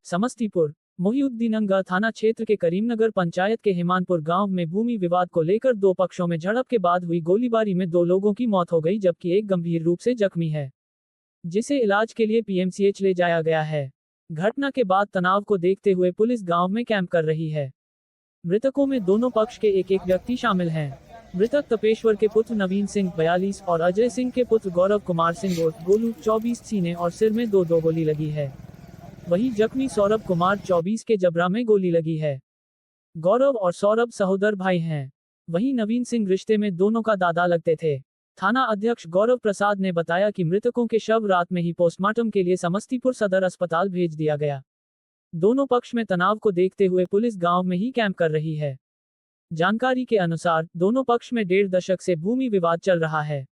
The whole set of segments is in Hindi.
समस्तीपुर मोहिउद्दीननगर थाना क्षेत्र के करीमनगर पंचायत के हिमानपुर गांव में भूमि विवाद को लेकर दो पक्षों में झड़प के बाद हुई गोलीबारी में दो लोगों की मौत हो गई, जबकि एक गंभीर रूप से जख्मी है, जिसे इलाज के लिए पीएमसीएच ले जाया गया है। घटना के बाद तनाव को देखते हुए पुलिस गांव में कैंप कर रही है। मृतकों में दोनों पक्ष के एक एक व्यक्ति शामिल हैं। मृतक तपेश्वर के पुत्र नवीन सिंह 42 और अजय सिंह के पुत्र गौरव कुमार सिंह उर्फ गोलू 24 सीने और सिर में दो गोली लगी है। वहीं जख्मी सौरभ कुमार 24 के जबड़ा में गोली लगी है। गौरव और सौरभ सहोदर भाई हैं। वहीं नवीन सिंह रिश्ते में दोनों का दादा लगते थे। थाना अध्यक्ष गौरव प्रसाद ने बताया कि मृतकों के शव रात में ही पोस्टमार्टम के लिए समस्तीपुर सदर अस्पताल भेज दिया गया। दोनों पक्ष में तनाव को देखते हुए पुलिस गांव में ही कैंप कर रही है। जानकारी के अनुसार दोनों पक्ष में 1.5 दशक से भूमि विवाद चल रहा है।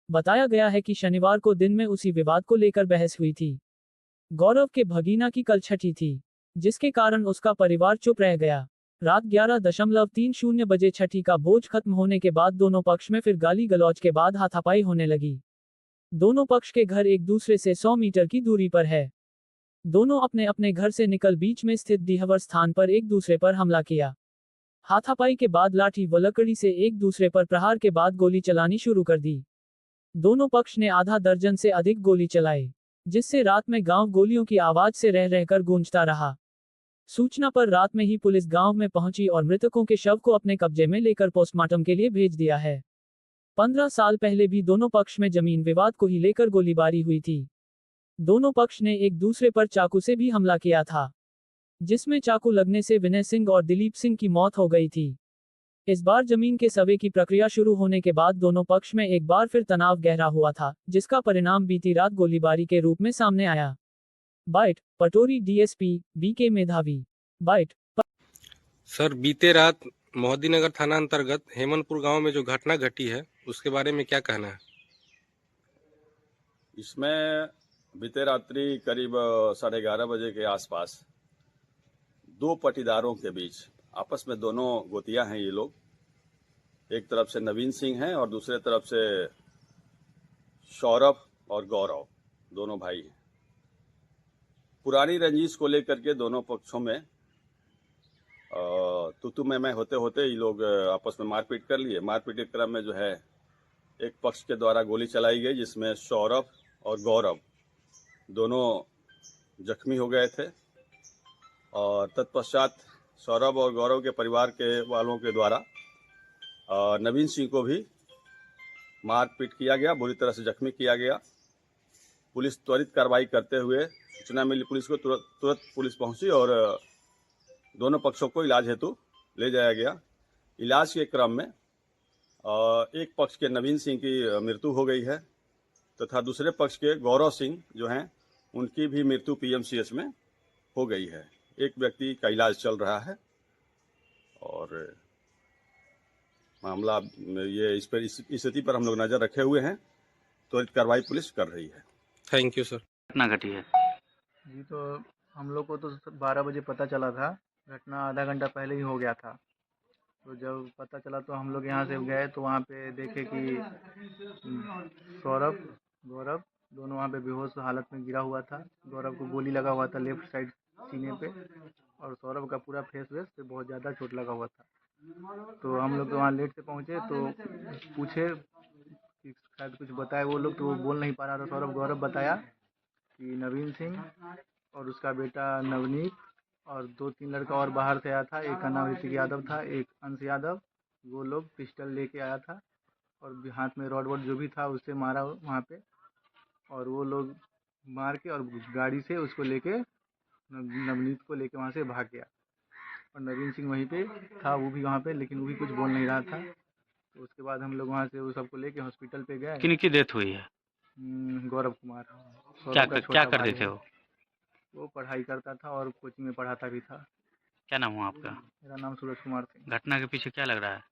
बताया गया है कि शनिवार को दिन में उसी विवाद को लेकर बहस हुई थी। गौरव के भगीना की कल छठी थी, जिसके कारण उसका परिवार चुप रह गया। रात 11:30 बजे छठी का भोज खत्म होने के बाद दोनों पक्ष में फिर गाली गलौज के बाद हाथापाई होने लगी। दोनों पक्ष के घर एक दूसरे से 100 मीटर की दूरी पर है। दोनों अपने अपने घर से निकल बीच में स्थित डीहवर स्थान पर एक दूसरे पर हमला किया। हाथापाई के बाद लाठी व लकड़ी से एक दूसरे पर प्रहार के बाद गोली चलानी शुरू कर दी। दोनों पक्ष ने आधा दर्जन से अधिक गोली चलाई, जिससे रात में गांव गोलियों की आवाज से रह रहकर गूंजता रहा। सूचना पर रात में ही पुलिस गांव में पहुंची और मृतकों के शव को अपने कब्जे में लेकर पोस्टमार्टम के लिए भेज दिया है। 15 साल पहले भी दोनों पक्ष में जमीन विवाद को ही लेकर गोलीबारी हुई थी। दोनों पक्ष ने एक दूसरे पर चाकू से भी हमला किया था, जिसमें चाकू लगने से विनय सिंह और दिलीप सिंह की मौत हो गई थी। इस बार जमीन के सर्वे की प्रक्रिया शुरू होने के बाद दोनों पक्ष में एक बार फिर तनाव गहरा हुआ था, जिसका परिणाम बीती रात गोलीबारी के रूप में सामने आया। बाइट पटोरी डीएसपी बीके मेधावी। बाइट सर, बीते रात मोहिउद्दीननगर थाना अंतर्गत हेमनपुर गांव में जो घटना घटी है उसके बारे में क्या कहना है? इसमें बीते रात्रि करीब 11:30 बजे के आसपास दो पटीदारों के बीच आपस में दोनों गोतियां हैं ये लोग। एक तरफ से नवीन सिंह हैं और दूसरे तरफ से सौरभ और गौरव, दोनों भाई हैं। पुरानी रंजिश को लेकर के दोनों पक्षों में तू मैं होते होते ये लोग आपस में मारपीट कर लिए। मारपीट के क्रम में जो है एक पक्ष के द्वारा गोली चलाई गई, जिसमें सौरभ और गौरव दोनों जख्मी हो गए थे और तत्पश्चात सौरभ और गौरव के परिवार के वालों के द्वारा नवीन सिंह को भी मारपीट किया गया, बुरी तरह से जख्मी किया गया। पुलिस त्वरित कार्रवाई करते हुए सूचना मिली पुलिस को, तुरंत पुलिस पहुंची और दोनों पक्षों को इलाज हेतु ले जाया गया। इलाज के क्रम में एक पक्ष के नवीन सिंह की मृत्यु हो गई है तथा दूसरे पक्ष के गौरव सिंह जो हैं उनकी भी मृत्यु पीएमसीएच में हो गई है। एक व्यक्ति का इलाज चल रहा है और मामला ये इस स्थिति पर हम लोग नजर रखे हुए हैं। त्वरित कार्रवाई पुलिस कर रही है। Thank you sir. घटना घटी है जी, तो हम लोग को तो 12 बजे पता चला था। घटना आधा घंटा पहले ही हो गया था। तो जब पता चला तो हम लोग यहाँ से गए तो वहाँ पे देखे कि सौरभ गौरव दोनों वहाँ पे बेहोश हालत में गिरा हुआ था। गौरव को गोली लगा हुआ था लेफ्ट साइड सीने पे और सौरभ का पूरा फेस वेस पे बहुत ज़्यादा चोट लगा हुआ था। तो हम लोग वहाँ लेट से पहुँचे तो पूछे कि शायद कुछ बताए वो लोग, तो वो बोल नहीं पा रहा था। सौरभ गौरव बताया कि नवीन सिंह और उसका बेटा नवनीत और 2-3 लड़का और बाहर से आया था। एक का नाम ऋतिक यादव था, एक अंश यादव। वो लोग पिस्टल लेके आया था और हाथ में रॉड वॉड जो भी था उससे मारा वहाँ पे, और वो लोग मार के और गाड़ी से उसको लेके नवनीत को लेके वहाँ से भाग गया। और नवीन सिंह वहीं पे था, वो भी वहाँ पे, लेकिन वो भी कुछ बोल नहीं रहा था। तो उसके बाद हम लोग वहाँ से वो सबको लेके हॉस्पिटल पे गए। किनकी डेथ हुई है? गौरव कुमार। क्या करते थे वो पढ़ाई करता था और कोचिंग में पढ़ाता भी था। क्या नाम हुआ आपका? मेरा नाम सूरज कुमार सिंह। घटना के पीछे क्या लग रहा है?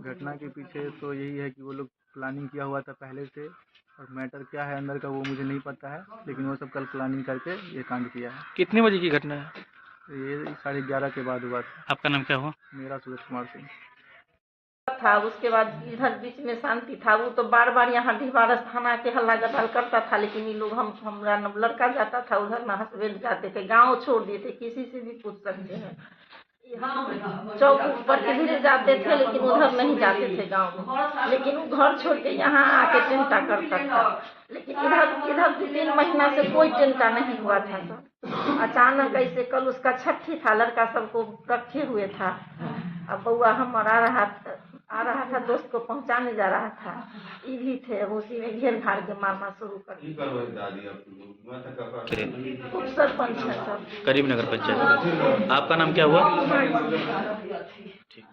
घटना के पीछे तो यही है कि वो लोग प्लानिंग किया हुआ था पहले से, और मैटर क्या है अंदर का वो मुझे नहीं पता है, लेकिन वो सब कल प्लानिंग करके ये कांड किया है। कितने बजे की घटना है? ये 11:30 के बाद हुआ था। आपका नाम क्या हुआ? मेरा सूरज कुमार सिंह। था। उसके बाद इधर बीच में शांति था। वो तो बार बार यहाँ ढिवारस थाना के हल्ला गदाल करता था, लेकिन ये लोग हमारा न लड़का जाता था उधर, न हस्बैंड जाते थे, गाँव छोड़ दिए थे। किसी से भी पूछ सकते हैं। चौक पर इधर जाते थे, लेकिन उधर नहीं जाते थे गाँव में। लेकिन वो घर छोड़ के यहाँ आके टेंटा करता था। लेकिन इधर 2-3 महीना से कोई टेंटा नहीं हुआ था सर। अचानक ऐसे कल उसका छठी था, लड़का सबको रखे हुए था। अब बउआ हमारा आ रहा था, दोस्त को पहुंचाने जा रहा था, ये भी थे, उसी में घेर घाड़ के मारना शुरू कर दिया। उप सरपंच है सर, करीम नगर पंचायत। आपका नाम क्या हुआ? कुमारी। ठीक।